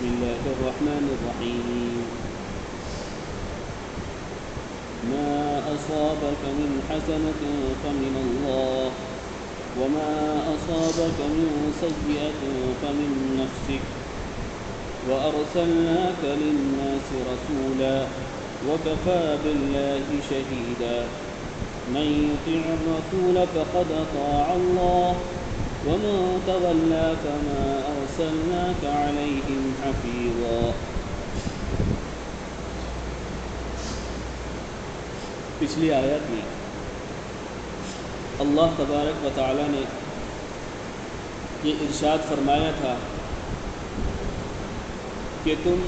الله الرحمن الرحيم ما أصابك من حسنة فمن الله وما أصابك من سيئة فمن نفسك وأرسلناك للناس رسولا وكفى بالله شهيدا من يطع الرسول فقد أطاع الله ومن تولى فما أرسلناك عليهم حفيظا. پچھلی آیت میں اللہ تبارک و تعالی نے یہ ارشاد فرمایا تھا کہ تم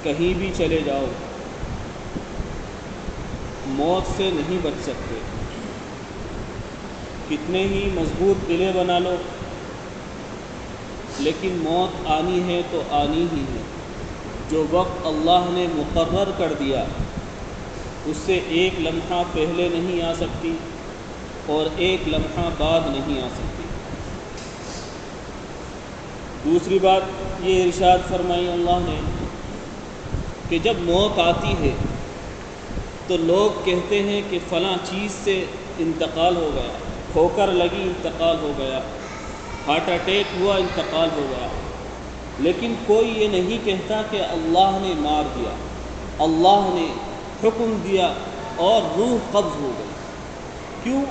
کہیں بھی چلے جاؤ موت سے نہیں بچ سکتے. کتنے ہی مضبوط قلعے بنا لو لیکن موت آنی ہے تو آنی ہی ہے. جو وقت اللہ نے مقرر کر دیا اس سے ایک لمحہ پہلے نہیں آ سکتی اور ایک لمحہ بعد نہیں آ سکتی. دوسری بات یہ ارشاد فرمائی اللہ نے کہ جب موت آتی ہے تو لوگ کہتے ہیں کہ فلاں چیز سے انتقال ہو گیا، ٹھوکر لگی انتقال ہو گیا، ہارٹ اٹیک ہوا انتقال ہو گیا، لیکن کوئی یہ نہیں کہتا کہ اللہ نے مار دیا، اللہ نے حکم دیا اور روح قبض ہو گئی. کیوں؟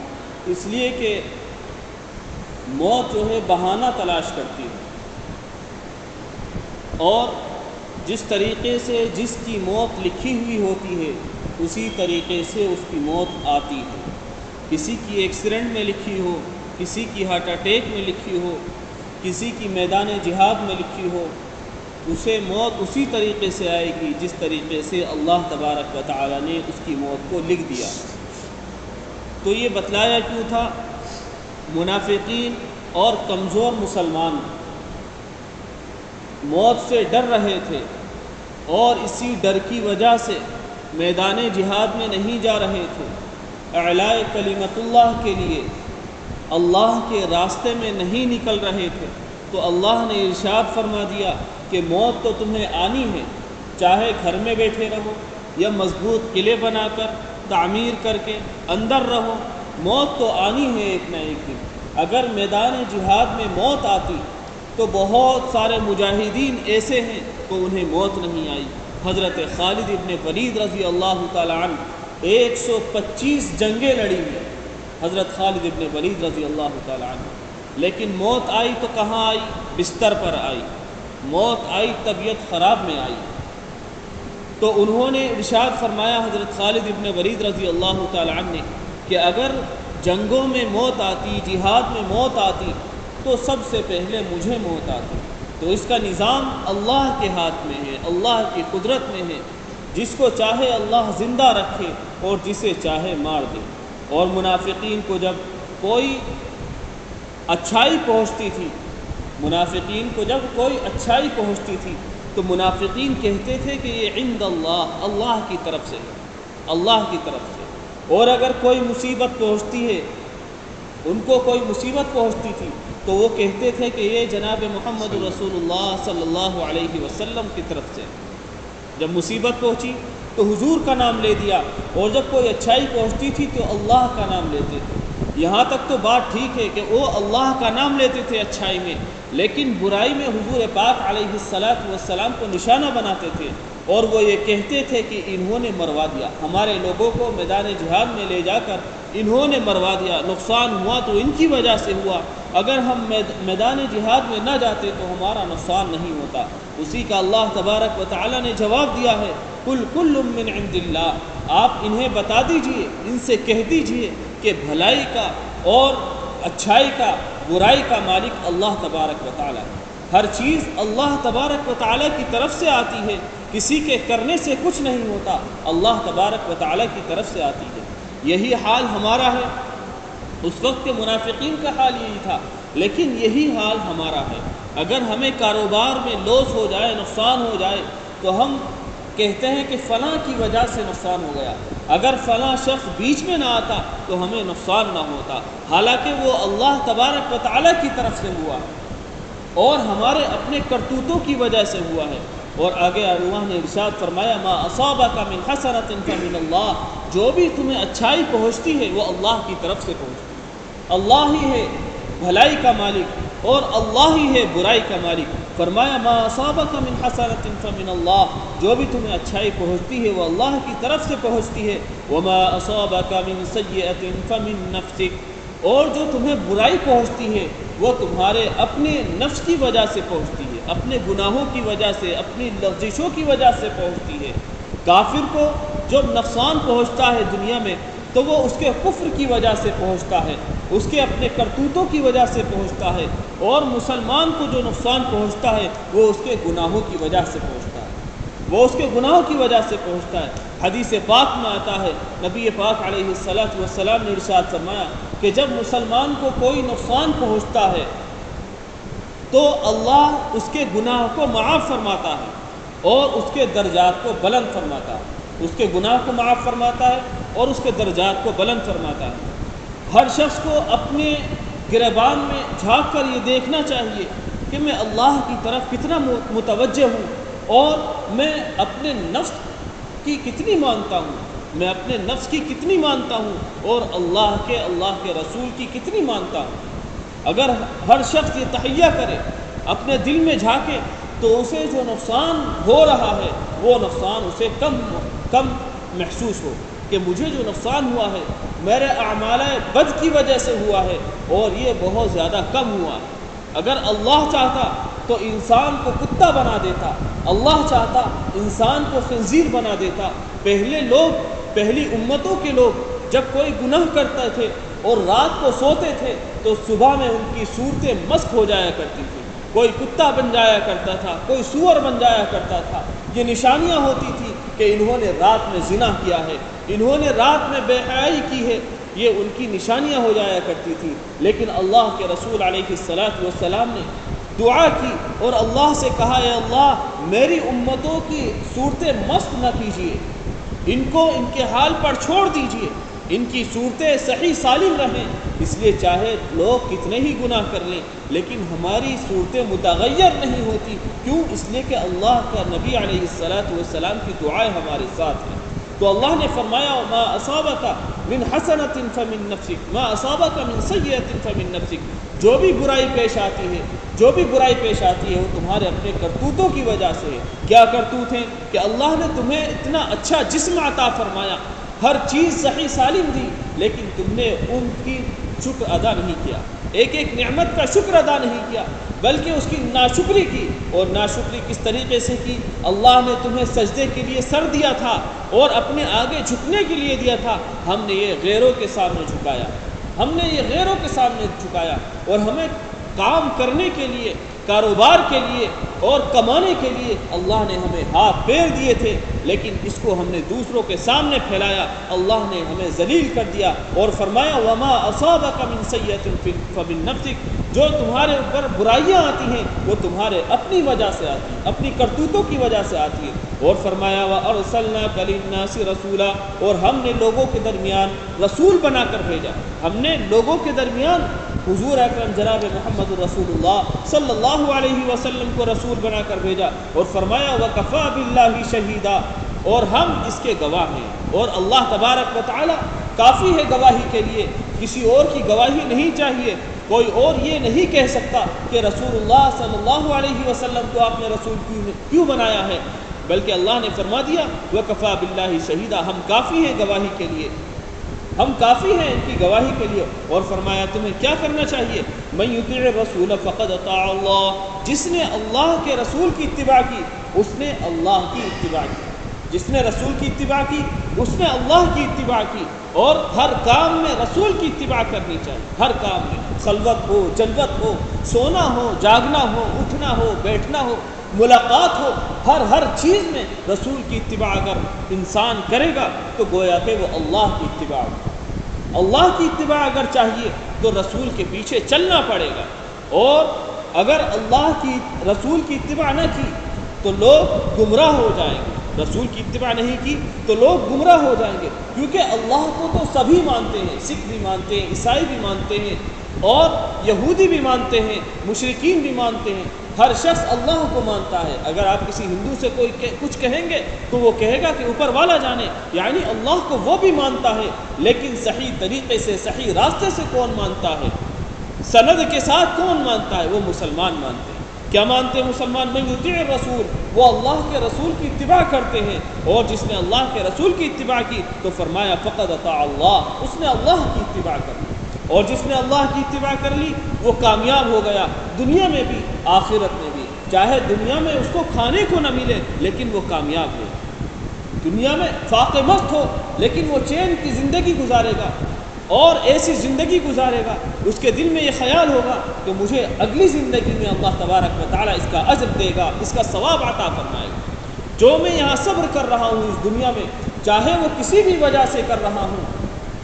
اس لیے کہ موت جو ہے بہانہ تلاش کرتی ہے اور جس طریقے سے جس کی موت لکھی ہوئی ہوتی ہے اسی طریقے سے اس کی موت آتی ہے. کسی کی ایکسیڈنٹ میں لکھی ہو، کسی کی ہارٹ اٹیک میں لکھی ہو، کسی کی میدان جہاد میں لکھی ہو، اسے موت اسی طریقے سے آئے گی جس طریقے سے اللہ تبارک و تعالی نے اس کی موت کو لکھ دیا. تو یہ بتلایا کیوں تھا؟ منافقین اور کمزور مسلمان موت سے ڈر رہے تھے اور اسی ڈر کی وجہ سے میدان جہاد میں نہیں جا رہے تھے، اعلاء کلمت اللہ کے لیے اللہ کے راستے میں نہیں نکل رہے تھے. تو اللہ نے ارشاد فرما دیا کہ موت تو تمہیں آنی ہے، چاہے گھر میں بیٹھے رہو یا مضبوط قلعے بنا کر تعمیر کر کے اندر رہو، موت تو آنی ہے ایک نہ ایک دن. اگر میدان جہاد میں موت آتی تو بہت سارے مجاہدین ایسے ہیں تو انہیں موت نہیں آئی. حضرت خالد ابن ولید رضی اللہ تعالیٰ عنہ 125 جنگیں لڑی ہیں حضرت خالد ابن ولید رضی اللہ تعالیٰ عنہ، لیکن موت آئی تو کہاں آئی؟ بستر پر آئی. موت آئی طبیعت خراب میں آئی. تو انہوں نے ارشاد فرمایا حضرت خالد ابن ولید رضی اللہ تعالیٰ عنہ نے کہ اگر جنگوں میں موت آتی، جہاد میں موت آتی تو سب سے پہلے مجھے موت آتی. تو اس کا نظام اللہ کے ہاتھ میں ہے، اللہ کی قدرت میں ہے. جس کو چاہے اللہ زندہ رکھے اور جسے چاہے مار دے. اور منافقین کو جب کوئی اچھائی پہنچتی تھی، منافقین کو جب کوئی اچھائی پہنچتی تھی تو منافقین کہتے تھے کہ یہ عند اللہ، اللہ کی طرف سے، اللہ کی طرف سے. اور اگر کوئی مصیبت پہنچتی ہے، ان کو کوئی مصیبت پہنچتی تھی تو وہ کہتے تھے کہ یہ جناب محمد رسول اللہ صلی اللہ علیہ وسلم کی طرف سے. جب مصیبت پہنچی تو حضور کا نام لے دیا، اور جب کوئی اچھائی پہنچتی تھی تو اللہ کا نام لیتے تھے. یہاں تک تو بات ٹھیک ہے کہ وہ اللہ کا نام لیتے تھے اچھائی میں، لیکن برائی میں حضور پاک علیہ السلام کو نشانہ بناتے تھے اور وہ یہ کہتے تھے کہ انہوں نے مروا دیا، ہمارے لوگوں کو میدان جہاد میں لے جا کر انہوں نے مروا دیا، نقصان ہوا تو ان کی وجہ سے ہوا، اگر ہم میدان جہاد میں نہ جاتے تو ہمارا نقصان نہیں ہوتا. اسی کا اللہ تبارک و تعالی نے جواب دیا ہے، قل کل من عند اللہ. آپ انہیں بتا دیجئے، ان سے کہہ دیجئے کہ بھلائی کا اور اچھائی کا، برائی کا مالک اللہ تبارک و تعالی. ہر چیز اللہ تبارک و تعالی کی طرف سے آتی ہے، کسی کے کرنے سے کچھ نہیں ہوتا، اللہ تبارک و تعالی کی طرف سے آتی ہے. یہی حال ہمارا ہے. اس وقت کے منافقین کا حال یہی تھا، لیکن یہی حال ہمارا ہے. اگر ہمیں کاروبار میں لاس ہو جائے، نقصان ہو جائے تو ہم کہتے ہیں کہ فلاں کی وجہ سے نقصان ہو گیا، اگر فلاں شخص بیچ میں نہ آتا تو ہمیں نقصان نہ ہوتا، حالانکہ وہ اللہ تبارک و تعالیٰ کی طرف سے ہوا. اور ہمارے اپنے کرتوتوں کی وجہ سے ہوا ہے۔ اور آگے اللہ نے ارشاد فرمایا ما اصابک من حسنۃ فمن اللہ، جو بھی تمہیں اچھائی پہنچتی ہے وہ اللہ کی طرف سے پہنچتی ہے۔ اللہ ہی ہے بھلائی کا مالک اور اللہ ہی ہے برائی کا مالک۔ فرمایا ما اصابک من حسنۃ فمن اللہ، جو بھی تمہیں اچھائی پہنچتی ہے وہ اللہ کی طرف سے پہنچتی ہے۔ وما اصابک من سیئۃ فمن نفسک، اور جو تمہیں برائی پہنچتی ہے وہ تمہارے اپنے نفس کی وجہ سے پہنچتی ہے، اپنے گناہوں کی وجہ سے، اپنی لغزشوں کی وجہ سے پہنچتی ہے۔ کافر کو جب نقصان پہنچتا ہے دنیا میں تو وہ اس کے کفر کی وجہ سے پہنچتا ہے، اس کے اپنے کرتوتوں کی وجہ سے پہنچتا ہے، اور مسلمان کو جو نقصان پہنچتا ہے وہ اس کے گناہوں کی وجہ سے پہنچتا ہے، وہ اس کے گناہوں کی وجہ سے پہنچتا ہے۔ حدیث پاک میں آتا ہے، نبی پاک علیہ الصلاۃ نے ارشاد فرمایا کہ جب مسلمان کو کوئی نقصان پہنچتا ہے تو اللہ اس کے گناہ کو معاف فرماتا ہے اور اس کے درجات کو بلند فرماتا ہے، اس کے گناہ کو معاف فرماتا ہے اور اس کے درجات کو بلند فرماتا ہے۔ ہر شخص کو اپنے گریبان میں جھانک کر یہ دیکھنا چاہیے کہ میں اللہ کی طرف کتنا متوجہ ہوں اور میں اپنے نفس کی کتنی مانتا ہوں، میں اپنے نفس کی کتنی مانتا ہوں اور اللہ کے رسول کی کتنی مانتا ہوں۔ اگر ہر شخص یہ تحیہ کرے، اپنے دل میں جھانکے، تو اسے جو نقصان ہو رہا ہے وہ نقصان اسے کم محسوس ہو کہ مجھے جو نقصان ہوا ہے میرے اعمال بد کی وجہ سے ہوا ہے اور یہ بہت زیادہ کم ہوا ہے۔ اگر اللہ چاہتا تو انسان کو کتا بنا دیتا، اللہ چاہتا انسان کو خنزیر بنا دیتا۔ پہلی امتوں کے لوگ جب کوئی گناہ کرتے تھے اور رات کو سوتے تھے تو صبح میں ان کی صورتیں مسخ ہو جایا کرتی تھی، کوئی کتا بن جایا کرتا تھا، کوئی سور بن جایا کرتا تھا۔ یہ نشانیاں ہوتی تھی کہ انہوں نے رات میں زنا کیا ہے، انہوں نے رات میں بے حیائی کی ہے، یہ ان کی نشانیاں ہو جایا کرتی تھی۔ لیکن اللہ کے رسول علیہ السلام نے دعا کی اور اللہ سے کہا اے اللہ میری امتوں کی صورتیں مست نہ کیجیے، ان کو ان کے حال پر چھوڑ دیجیے، ان کی صورتیں صحیح سالم رہیں۔ اس لیے چاہے لوگ کتنے ہی گناہ کر لیں لیکن ہماری صورتیں متغیر نہیں ہوتی، کیوں؟ اس لیے کہ اللہ کا نبی علیہ السلام کی دعائیں ہمارے ساتھ ہیں۔ تو اللہ نے فرمایا ما اصابک من حسنۃ فمن نفسک ما اصابک من سیئۃ فمن نفسک، جو بھی برائی پیش آتی ہے وہ تمہارے اپنے کرتوتوں کی وجہ سے ہے۔ کیا کرتوت ہیں؟ کہ اللہ نے تمہیں اتنا اچھا جسم عطا فرمایا، ہر چیز صحیح سالم دی، لیکن تم نے ان کی شکر ادا نہیں کیا، ایک نعمت کا شکر ادا نہیں کیا بلکہ اس کی ناشکری کی۔ اور ناشکری کس طریقے سے کی؟ اللہ نے تمہیں سجدے کے لیے سر دیا تھا اور اپنے آگے جھکنے کے لیے دیا تھا، ہم نے یہ غیروں کے سامنے جھکایا، اور ہمیں کام کرنے کے لیے، کاروبار کے لیے اور کمانے کے لیے اللہ نے ہمیں ہاتھ پیر دیے تھے، لیکن اس کو ہم نے دوسروں کے سامنے پھیلایا، اللہ نے ہمیں ذلیل کر دیا اور فرمایا وما اصابک من سیئۃ فمن نفسک، جو تمہارے اوپر برائیاں آتی ہیں وہ تمہارے اپنی وجہ سے آتی ہیں، اپنی کرتوتوں کی وجہ سے آتی ہیں۔ اور فرمایا وَأَرْسَلْنَاكَ لِلنَّاسِ رَسُولًا، اور ہم نے لوگوں کے درمیان رسول بنا کر بھیجا، ہم نے لوگوں کے درمیان حضور اکرم جناب محمد رسول اللہ صلی اللہ علیہ وسلم کو رسول بنا کر بھیجا، اور فرمایا وَكَفَى بِاللَّهِ شَهِيدًا، اور ہم اس کے گواہ ہیں، اور اللہ تبارک و تعالی کافی ہے گواہی کے لیے، کسی اور کی گواہی نہیں چاہیے۔ کوئی اور یہ نہیں کہہ سکتا کہ رسول اللہ صلی اللہ علیہ وسلم کو آپ نے رسول کیوں بنایا ہے، بلکہ اللہ نے فرما دیا وَكَفَى بِاللَّهِ شَهِيدًا، ہم کافی ہیں گواہی کے لیے، ہم کافی ہیں ان کی گواہی کے لیے۔ اور فرمایا تمہیں کیا کرنا چاہیے؟ مَن يُطِعِ الرَّسُولَ فَقَدْ أَطَاعَ اللَّهَ، جس نے اللہ کے رسول کی اتباع کی اس نے اللہ کی اتباع کی، جس نے رسول کی اتباع کی اس نے اللہ کی اتباع کی۔ اور ہر کام میں رسول کی اتباع کرنی چاہیے، ہر کام میں، خلوت ہو، جلوت ہو، سونا ہو، جاگنا ہو، اٹھنا ہو، بیٹھنا ہو، ملاقات ہو، ہر چیز میں رسول کی اتباع اگر انسان کرے گا تو گویا کہ وہ اللہ کی اتباع ہوگی۔ اللہ کی اتباع اگر چاہیے تو رسول کے پیچھے چلنا پڑے گا، اور اگر اللہ کی رسول کی اتباع نہ کی تو لوگ گمراہ ہو جائیں گے، رسول کی اتباع نہیں کی تو لوگ گمراہ ہو جائیں گے، کیونکہ اللہ کو تو سبھی مانتے ہیں، سکھ بھی مانتے ہیں، عیسائی بھی مانتے ہیں، اور یہودی بھی مانتے ہیں، مشرکین بھی مانتے ہیں، ہر شخص اللہ کو مانتا ہے۔ اگر آپ کسی ہندو سے کوئی کچھ کہیں گے تو وہ کہے گا کہ اوپر والا جانے، یعنی اللہ کو وہ بھی مانتا ہے، لیکن صحیح طریقے سے، صحیح راستے سے کون مانتا ہے، سند کے ساتھ کون مانتا ہے، وہ مسلمان مانتے ہیں۔ کیا مانتے ہیں مسلمان؟ من یطیع الرسول، وہ اللہ کے رسول کی اتباع کرتے ہیں، اور جس نے اللہ کے رسول کی اتباع کی تو فرمایا فقد اطاع اللہ، اس نے اللہ کی اتباع کر لی، اور جس نے اللہ کی اتباع کر لی وہ کامیاب ہو گیا، دنیا میں بھی آخرت میں بھی۔ چاہے دنیا میں اس کو کھانے کو نہ ملے لیکن وہ کامیاب ہو، دنیا میں فاقے مست ہو لیکن وہ چین کی زندگی گزارے گا اور ایسی زندگی گزارے گا، اس کے دل میں یہ خیال ہوگا کہ مجھے اگلی زندگی میں اللہ تبارک و تعالیٰ اس کا اجر دے گا، اس کا ثواب عطا فرمائے گا۔ جو میں یہاں صبر کر رہا ہوں اس دنیا میں، چاہے وہ کسی بھی وجہ سے کر رہا ہوں،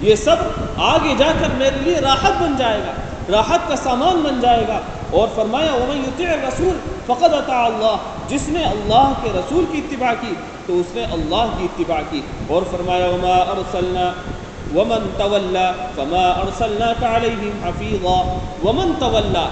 یہ صبر آگے جا کر میرے لیے راحت بن جائے گا، راحت کا سامان بن جائے گا۔ اور فرمایا وَمَن يُطِعِ الرَّسُولَ فَقَدْ أَطَاعَ اللَّهَ، جس نے اللہ کے رسول کی اتباع کی تو اس نے اللہ کی اتباع کی۔ اور فرمایا وَمَا أَرْسَلْنَا وَمَن تَوَلَّى فَمَا أَرْسَلْنَاكَ عَلَيْهِمْ حَفِيظًا، وَمَن تَوَلَّى،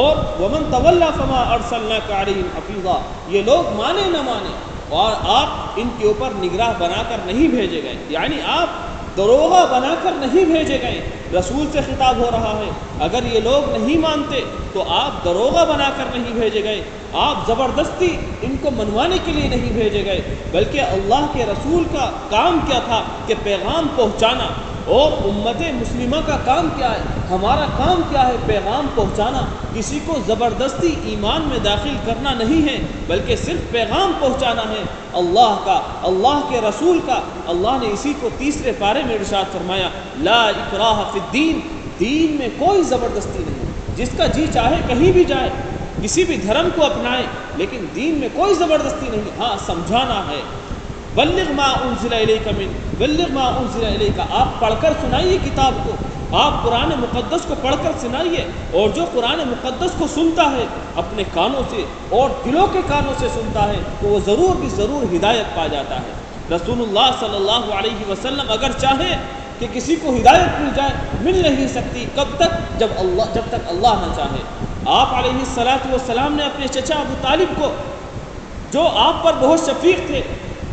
اور وَمَن تَوَلَّى فَمَا أَرْسَلْنَاكَ عَلَيْهِمْ حَفِيظًا، یہ لوگ مانے نہ مانے اور آپ ان کے اوپر نگراہ بنا کر نہیں بھیجے گئے، یعنی آپ دروغہ بنا کر نہیں بھیجے گئے۔ رسول سے خطاب ہو رہا ہے، اگر یہ لوگ نہیں مانتے تو آپ دروغہ بنا کر نہیں بھیجے گئے، آپ زبردستی ان کو منوانے کے لیے نہیں بھیجے گئے، بلکہ اللہ کے رسول کا کام کیا تھا کہ پیغام پہنچانا، اور امت مسلمہ کا کام کیا ہے، ہمارا کام کیا ہے، پیغام پہنچانا، کسی کو زبردستی ایمان میں داخل کرنا نہیں ہے، بلکہ صرف پیغام پہنچانا ہے اللہ کا، اللہ کے رسول کا۔ اللہ نے اسی کو تیسرے پارے میں ارشاد فرمایا لا اکراہ فی الدین، دین میں کوئی زبردستی نہیں، جس کا جی چاہے کہیں بھی جائے، کسی بھی دھرم کو اپنائے، لیکن دین میں کوئی زبردستی نہیں، ہاں سمجھانا ہے۔ بلغ ما انزل الیک بلغ ما انزل الیک، آپ پڑھ کر سنائیے کتاب کو، آپ قرآن مقدس کو پڑھ کر سنائیے، اور جو قرآن مقدس کو سنتا ہے اپنے کانوں سے اور دلوں کے کانوں سے سنتا ہے تو وہ ضرور بھی ضرور ہدایت پا جاتا ہے۔ رسول اللہ صلی اللہ علیہ وسلم اگر چاہے کہ کسی کو ہدایت مل جائے، مل نہیں سکتی، کب تک؟ جب تک اللہ نہ چاہے۔ آپ علیہ السلام نے اپنے چچا ابو طالب کو، جو آپ پر بہت شفیق تھے،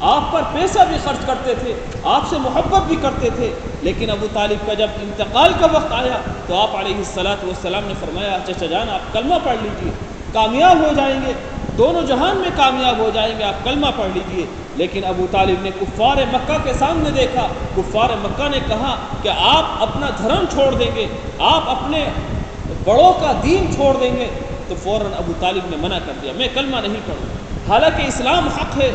آپ پر پیسہ بھی خرچ کرتے تھے، آپ سے محبت بھی کرتے تھے، لیکن ابو طالب کا جب انتقال کا وقت آیا تو آپ علیہ السلام نے فرمایا چچا جان آپ کلمہ پڑھ لیجئے، کامیاب ہو جائیں گے، دونوں جہان میں کامیاب ہو جائیں گے، آپ کلمہ پڑھ لیجئے۔ لیکن ابو طالب نے کفار مکہ کے سامنے دیکھا، کفار مکہ نے کہا کہ آپ اپنا دھرم چھوڑ دیں گے، آپ اپنے بڑوں کا دین چھوڑ دیں گے، تو فوراً ابو طالب نے منع کر دیا میں کلمہ نہیں پڑھوں، حالانکہ اسلام حق ہے،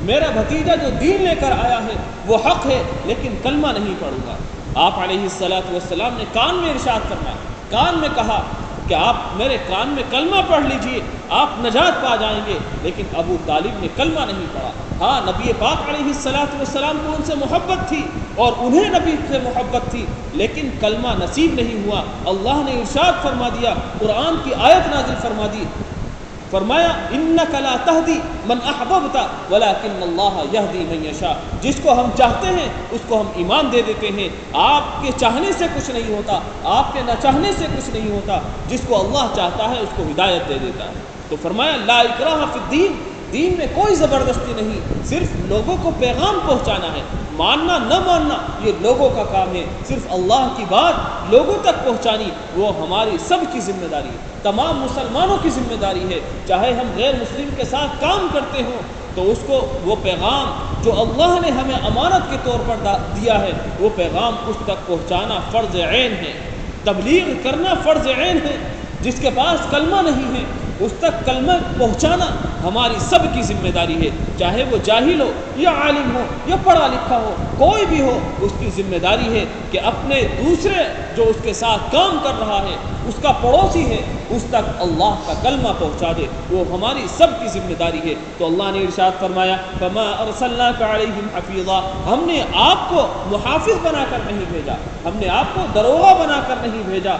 میرا بھتیجا جو دین لے کر آیا ہے وہ حق ہے، لیکن کلمہ نہیں پڑھوں گا۔ آپ علیہ السلام نے کان میں ارشاد فرمایا، کان میں کہا کہ آپ میرے کان میں کلمہ پڑھ لیجئے، آپ نجات پا جائیں گے، لیکن ابو طالب نے کلمہ نہیں پڑھا۔ ہاں نبی پاک علیہ السلام کو ان سے محبت تھی اور انہیں نبی سے محبت تھی، لیکن کلمہ نصیب نہیں ہوا۔ اللہ نے ارشاد فرما دیا، قرآن کی آیت نازل فرما دی، فرمایا انک لا تہدی من احببت ولکن اللہ یہدی من یشاء، جس کو ہم چاہتے ہیں اس کو ہم ایمان دے دیتے ہیں۔ آپ کے چاہنے سے کچھ نہیں ہوتا، آپ کے نہ چاہنے سے کچھ نہیں ہوتا، جس کو اللہ چاہتا ہے اس کو ہدایت دے دیتا ہے۔ تو فرمایا لا اکراہ فی الدین، دین میں کوئی زبردستی نہیں، صرف لوگوں کو پیغام پہنچانا ہے، ماننا نہ ماننا یہ لوگوں کا کام ہے، صرف اللہ کی بات لوگوں تک پہنچانی وہ ہماری سب کی ذمہ داری ہے، تمام مسلمانوں کی ذمہ داری ہے، چاہے ہم غیر مسلم کے ساتھ کام کرتے ہوں تو اس کو وہ پیغام جو اللہ نے ہمیں امانت کے طور پر دیا ہے وہ پیغام اس تک پہنچانا فرض عین ہے، تبلیغ کرنا فرض عین ہے۔ جس کے پاس کلمہ نہیں ہے اس تک کلمہ پہنچانا ہماری سب کی ذمہ داری ہے، چاہے وہ جاہل ہو یا عالم ہو یا پڑھا لکھا ہو، کوئی بھی ہو، اس کی ذمہ داری ہے کہ اپنے دوسرے جو اس کے ساتھ کام کر رہا ہے، اس کا پڑوسی ہے، اس تک اللہ کا کلمہ پہنچا دے، وہ ہماری سب کی ذمہ داری ہے۔ تو اللہ نے ارشاد فرمایا فما ارسلناک علیہم حفیظا، ہم نے آپ کو محافظ بنا کر نہیں بھیجا، ہم نے آپ کو دروغہ بنا کر نہیں بھیجا،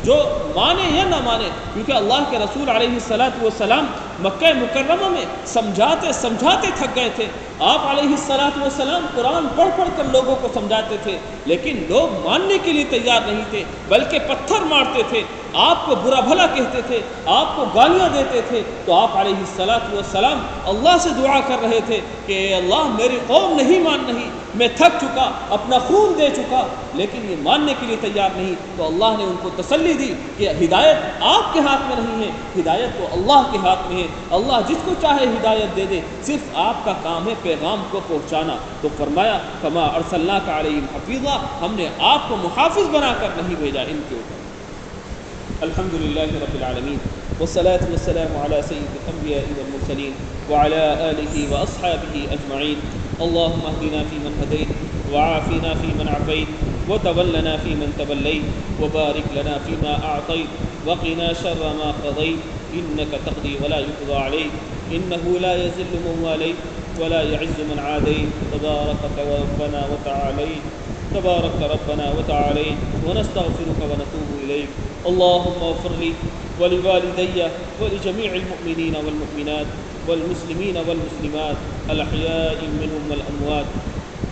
جو مانے یا نہ مانے، کیونکہ اللہ کے رسول علیہ السلام مکہ مکرمہ میں سمجھاتے سمجھاتے تھک گئے تھے۔ آپ علیہ السلام قرآن پڑھ پڑھ کر لوگوں کو سمجھاتے تھے، لیکن لوگ ماننے کے لیے تیار نہیں تھے، بلکہ پتھر مارتے تھے، آپ کو برا بھلا کہتے تھے، آپ کو گالیاں دیتے تھے۔ تو آپ علیہ السلام اللہ سے دعا کر رہے تھے کہ اے اللہ میری قوم نہیں مان رہی، میں تھک چکا، اپنا خون دے چکا، لیکن یہ ماننے کے لیے تیار نہیں۔ تو اللہ نے ان کو تسلی دی کہ ہدایت آپ کے ہاتھ میں نہیں ہے، ہدایت تو اللہ کے ہاتھ میں ہے، اللہ جس کو چاہے ہدایت دے دے، صرف آپ کا کام ہے پیغام کو پہنچانا۔ تو فرمایا کما ارسلناک علیہم حفیظا، ہم نے آپ کو محافظ بنا کر نہیں بھیجا ان کے اوپر۔ الحمدللہ رب العالمین والصلاة والسلام على سید الانبیاء والمرسلین وعلى آلہ واصحابہ اجمعین۔ اللہم اہدنا فیمن ہدیت وعافنا فیمن عافیت وتولنا فیمن تولیت وبارک لنا فیما اعطیت وقنا شر ما قضیت انک تقضی ولا یقضى علیک انہ لا یذل من والیت ولا يعز من عادیت تبارکت ربنا وتعالیت تبارك ربنا وتعالى ونستغفرك ونتوب إليك اللهم اغفر لي ولوالدي ولجميع المؤمنين والمؤمنات والمسلمين والمسلمات الأحياء منهم والأموات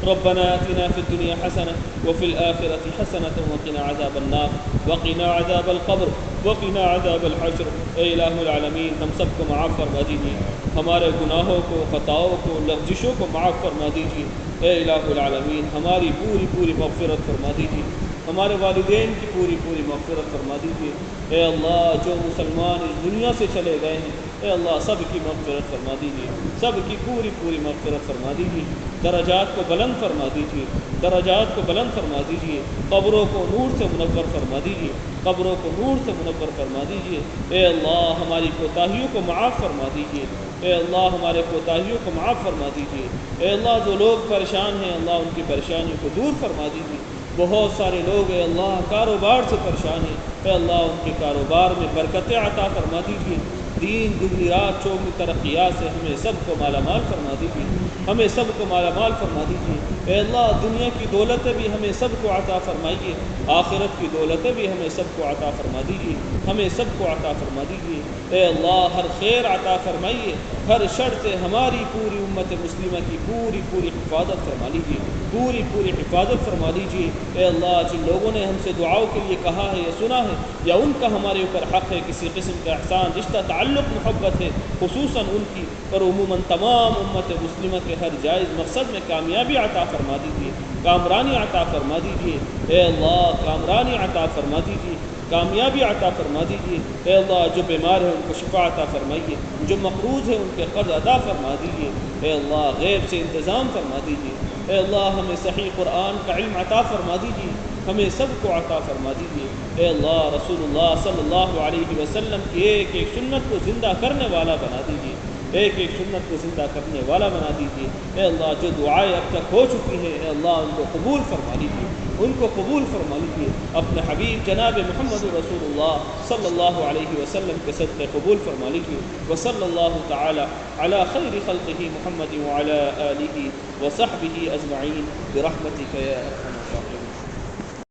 ربنا آتنا في الدنيا حسنة وفي الآخرة حسنة وقنا عذاب النار وقنا عذاب القبر وقنا عذاب الحشر۔ اے الہ العالمین ہم سب کو معاف فرما دیجیے، ہمارے گناہوں کو، خطاؤں کو، لغزشوں کو معاف فرما دیجیے۔ اے الہ العالمین ہماری پوری مغفرت فرما دیجیے، ہمارے والدین کی پوری مغفرت فرما دیجیے۔ اے اللہ جو مسلمان اس دنیا سے چلے گئے ہیں، اے اللہ سب کی مغفرت فرما دیجیے، سب کی پوری مغفرت فرما دیجیے، درجات کو بلند فرما دیجیے، درجات کو بلند فرما دیجیے، قبروں کو نور سے منور فرما دیجیے، قبروں کو نور سے منور فرما دیجیے۔ اے اللہ ہماری کوتاہیوں کو معاف فرما دیجیے، اے اللہ ہمارے کوتاہیوں کو معاف فرما دیجیے۔ اے اللہ جو لوگ پریشان ہیں اللہ ان کی پریشانیوں کو دور فرما دیجیے۔ بہت سارے لوگ اے اللہ کاروبار سے پریشان ہیں، اے اللہ ان کے کاروبار میں برکتیں عطا فرما دیجیے، دین دگنی رات چوگنی ترقیات سے ہمیں سب کو مالا مال فرما دیجیے، ہمیں سب کو مالا مال فرما دیجیے۔ اے اللہ دنیا کی دولتیں بھی ہمیں سب کو عطا فرمائیے، آخرت کی دولتیں بھی ہمیں سب کو عطا فرما دیجیے، ہمیں سب کو عطا فرما دیجیے۔ اے اللہ ہر خیر عطا فرمائیے، ہر شر سے ہماری پوری امت مسلمہ کی پوری حفاظت فرما لیجیے، پوری حفاظت فرما لیجیے۔ اے اللہ جن لوگوں نے ہم سے دعاؤں کے لیے کہا ہے یا سنا ہے یا ان کا ہمارے اوپر حق ہے، کسی قسم کا احسان، رشتہ، تعلق، محبت ہے، خصوصاً ان کی اور عموماً تمام امت مسلمہ کے ہر جائز مقصد میں کامیابی عطا فرما دیجیے، کامرانی عطا فرما دیجیے۔ اے اللہ کامرانی عطا فرما دیجیے، کامیابی عطا فرما دیجیے۔ اے اللہ جو بیمار ہیں ان کو شفا عطا فرمائیے، جو مقروض ہیں ان کے قرض ادا فرما دیجیے۔ اے اللہ غیب سے انتظام فرما دیجیے۔ اے اللہ ہمیں صحیح قرآن کا علم عطا فرما دیجیے، ہمیں سب کو عطا فرما دیجیے۔ اے اللہ رسول اللہ صلی اللہ علیہ وسلم کی ایک سنت کو زندہ کرنے والا بنا دیجیے، ایک سنت کو زندہ کرنے والا بنا دیجیے۔ اے اللہ جو دعائیں اب تک ہو چکی ہیں اے اللہ ان کو قبول فرما لیجیے، ان کو قبول فرما لیجیے، اپنے حبیب جناب محمد رسول اللہ صلی اللہ علیہ وسلم کے صدقے قبول فرما لیجیے۔ وصلی اللہ تعالی علی خیر خلقہ محمد وعلی آلہ وصحبہ اجمعین برحمتک یا ارحم